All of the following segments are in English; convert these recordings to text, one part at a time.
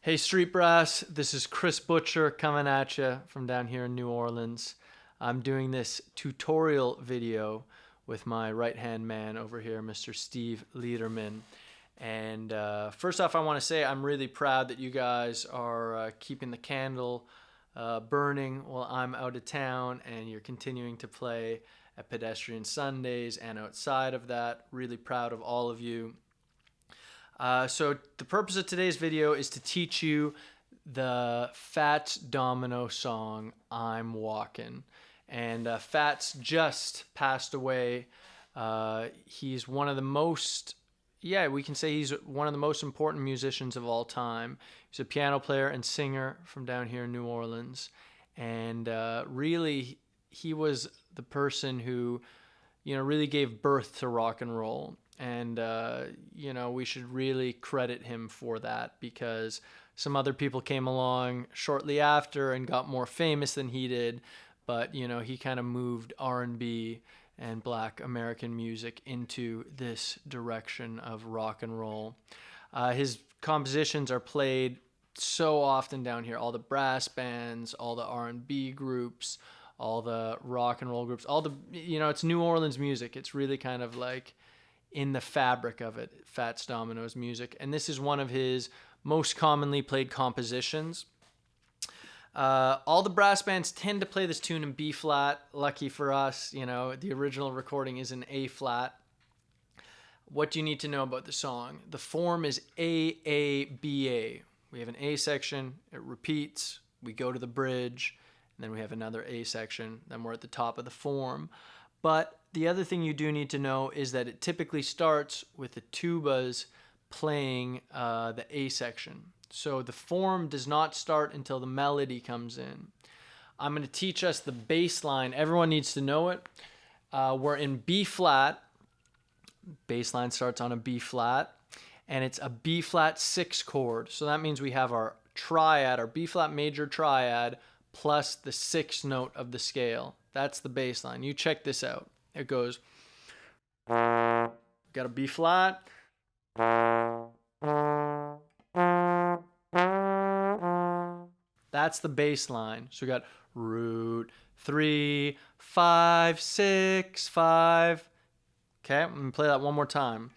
Hey Street Brass, this is Chris Butcher coming at you from down here in New Orleans. I'm doing this tutorial video with my right-hand man over here, Mr. Steve Lederman. And first off, I want to say I'm really proud that you guys are keeping the candle burning while I'm out of town, and you're continuing to play at Pedestrian Sundays and outside of that. Really proud of all of you. So the purpose of today's video is to teach you the Fats Domino song, I'm Walkin'. And Fats just passed away. He's one of the most, we can say he's one of the most important musicians of all time. He's a piano player and singer from down here in New Orleans. And really, he was the person who, really gave birth to rock and roll. And, we should really credit him for that, because some other people came along shortly after and got more famous than he did. But, he kind of moved R&B and Black American music into this direction of rock and roll. His compositions are played so often down here. All the brass bands, all the R&B groups, all the rock and roll groups, all the, it's New Orleans music. It's really kind of like in the fabric of it, Fats Domino's music. And this is one of his most commonly played compositions. All the brass bands tend to play this tune in B flat. Lucky for us, the original recording is in A flat. What do you need to know about the song? The form is A-A-B-A. We have an A section, it repeats, we go to the bridge, and then we have another A section, then we're at the top of the form. But the other thing you do need to know is that it typically starts with the tubas playing the A section. So the form does not start until the melody comes in. I'm going to teach us the bass line. Everyone needs to know it. We're in B flat. Bass line starts on a B flat, and it's a B flat 6 chord. So that means we have our triad, our B flat major triad, plus the 6th note of the scale. That's the bass line. You check this out. It goes, got a B flat, that's the bass line. So we got root 3 5 6 5. Okay, I'm gonna play that one more time.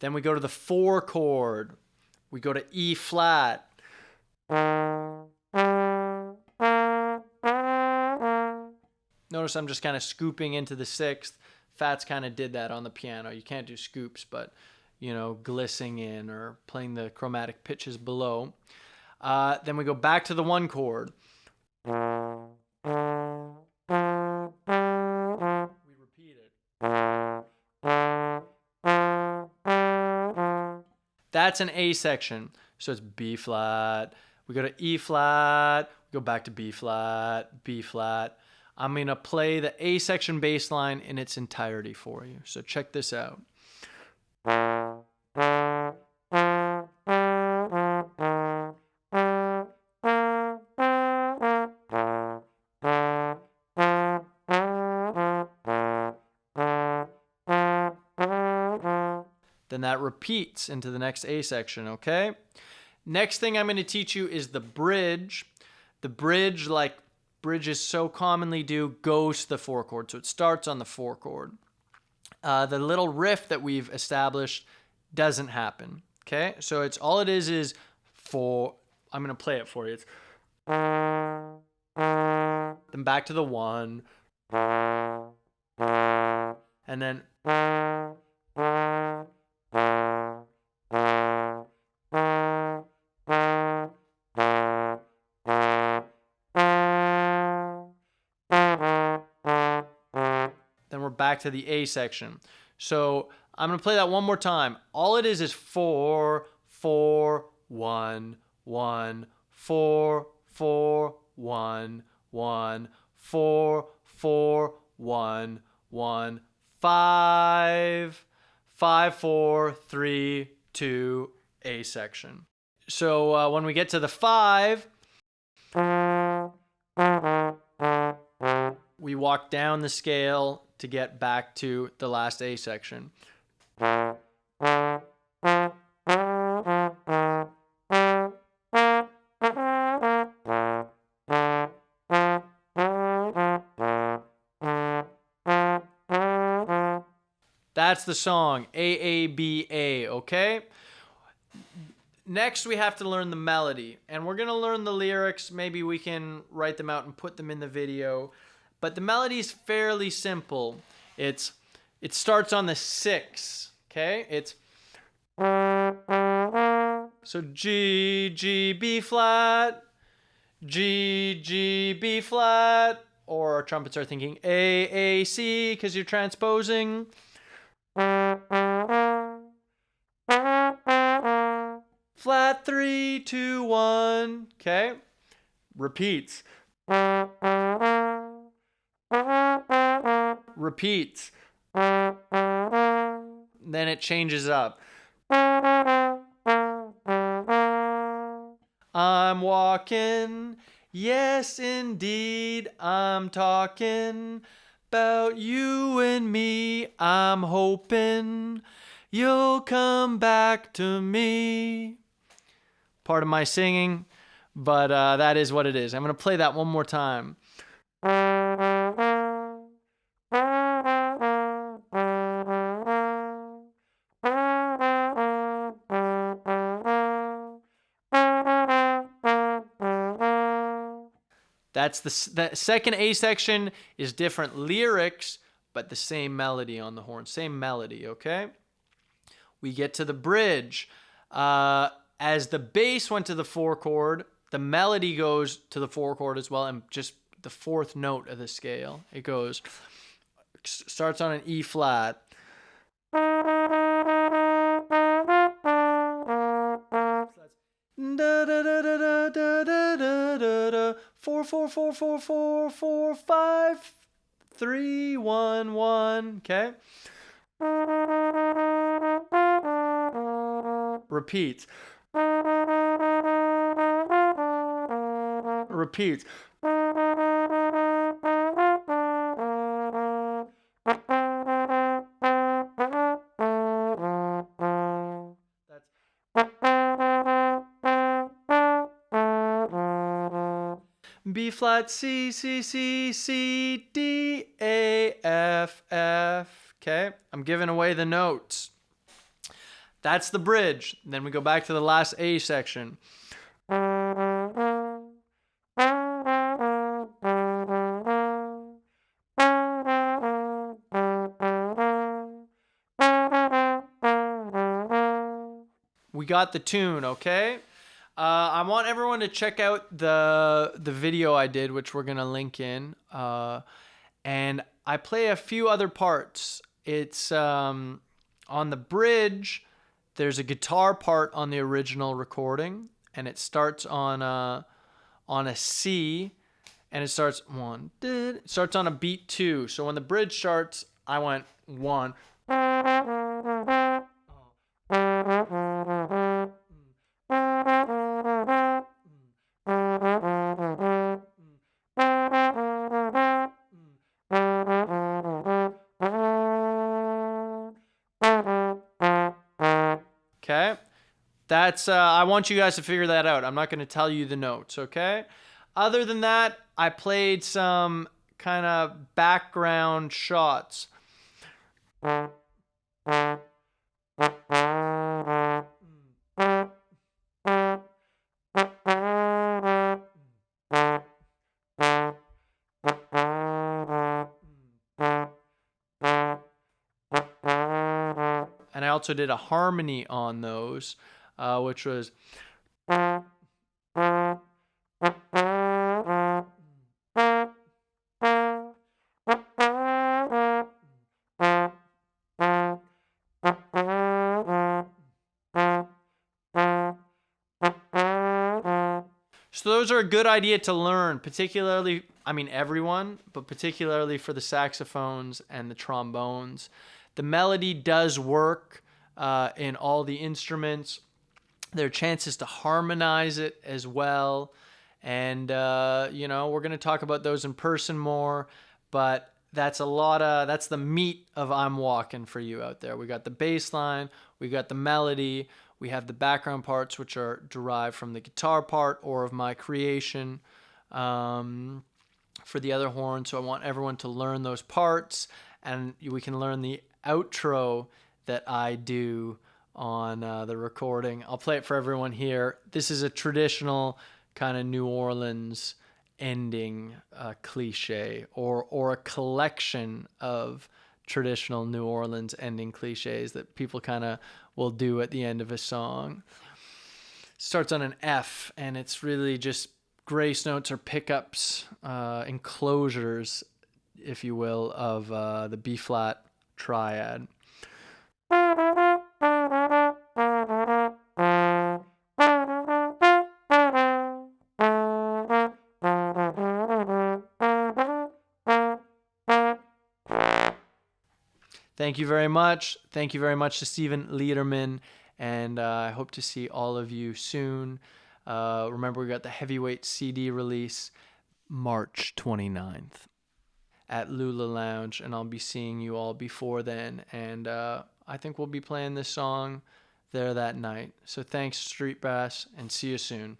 Then we go to the 4 chord. We go to E flat. Notice I'm just kind of scooping into the 6th. Fats kind of did that on the piano. You can't do scoops, but, glissing in or playing the chromatic pitches below. Then we go back to the 1 chord. We repeat it. That's an A section. So it's B flat. We go to E flat. We go back to B flat, B flat. I'm going to play the A section bass line in its entirety for you. So check this out. Then that repeats into the next A section, okay? Next thing I'm going to teach you is the bridge. The bridge, like bridges so commonly do, goes to the 4 chord. So it starts on the 4 chord. The little riff that we've established doesn't happen, okay? So it's all it is 4. I'm going to play it for you. It's then back to the 1. And then back to the A section. So I'm going to play that one more time. All it is 4 4 1 1 4 4 1 1 4 4 1 1 5 5 4 3 2 A section. So when we get to the 5, we walk down the scale to get back to the last A section. That's the song, AABA, okay? Next, we have to learn the melody, and we're gonna learn the lyrics. Maybe we can write them out and put them in the video. But the melody is fairly simple. It starts on the 6, okay? It's so G, G, B flat, G, G, B flat, or our trumpets are thinking A, A, C, because you're transposing. Flat 3, 2, 1, okay? Repeats. Repeats. Then it changes up. I'm walking, yes indeed, I'm talking about you and me. I'm hoping you'll come back to me. Part of my singing, but that is what it is. I'm going to play that one more time. That's the second A section is different lyrics, but the same melody on the horn. Same melody, okay? We get to the bridge. As the bass went to the 4 chord, the melody goes to the 4 chord as well, and just the 4th note of the scale. It goes, starts on an E flat. 4 4 4 4 4 4 5 3 1 1. Okay. Repeat. Repeat. B flat, C, C, C, C, D, A, F, F. Okay, I'm giving away the notes. That's the bridge. Then we go back to the last A section. We got the tune, okay? I want everyone to check out the video I did, which we're gonna link in. And I play a few other parts. It's on the bridge. There's a guitar part on the original recording, and it starts on a C, and it starts it starts on a beat 2. So when the bridge starts, I went 1. Okay, that's I want you guys to figure that out. I'm not going to tell you the notes, okay? Other than that, I played some kind of background shots. And I also did a harmony on those, which was so those are a good idea to learn, particularly, I mean everyone, but particularly for the saxophones and the trombones. The melody does work in all the instruments. There are chances to harmonize it as well. And, you know, we're going to talk about those in person more. But that's the meat of I'm Walkin' for you out there. We got the bass line, we got the melody, we have the background parts, which are derived from the guitar part or of my creation for the other horn. So I want everyone to learn those parts, and we can learn the outro that I do on the recording. I'll play it for everyone here. This is a traditional kind of New Orleans ending cliche, or a collection of traditional New Orleans ending cliches that people kind of will do at the end of a song. Starts on an F, and it's really just grace notes or pickups, enclosures, if you will, of the B flat triad. Thank you very much. Thank you very much to Steven Lederman, and I hope to see all of you soon. Remember, we got the heavyweight CD release March 29th at Lula Lounge, and I'll be seeing you all before then. And I think we'll be playing this song there that night. So thanks, Street Bass, and see you soon.